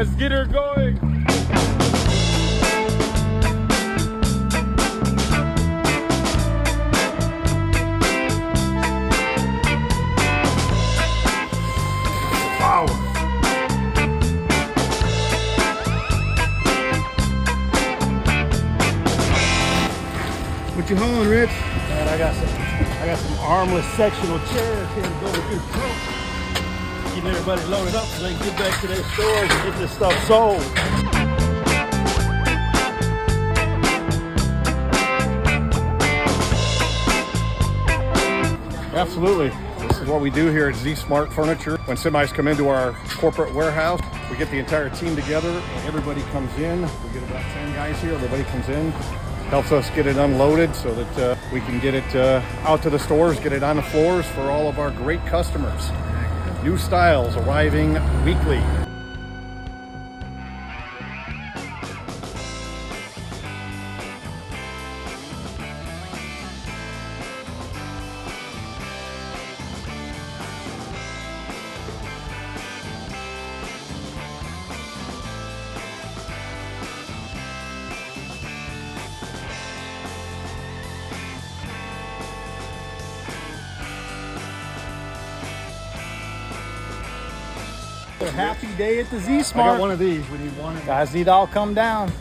Let's get her going. Wow. What you hauling, Rich? Man, I got some armless sectional chairs here to go through the trunk. Getting everybody loaded up so they can get back to their stores and get this stuff sold. Absolutely. This is what we do here at Z Smart Furniture. When semis come into our corporate warehouse, we get the entire team together and everybody comes in. We get about 10 guys here. Everybody comes in, helps us get it unloaded so that we can get it out to the stores, get it on the floors for all of our great customers. New styles arriving weekly. A happy day at the Z I Smart. got one of these. We need one. Guys need to all come down.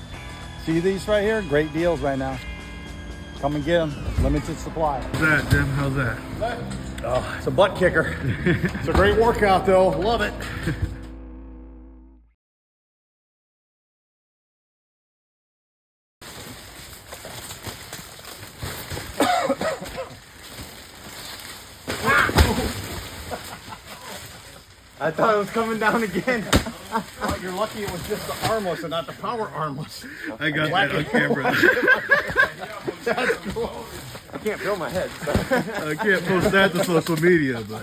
See these right here? Great deals right now. Come and get them. Limited supply. How's that, Jim? How's that? Oh, it's a butt kicker. It's a great workout, though. Love it. I thought it was coming down again. Oh, you're lucky it was just the armless and not the power armless. I got that on camera. That's cool. I can't feel my head. I can't post that to social media, but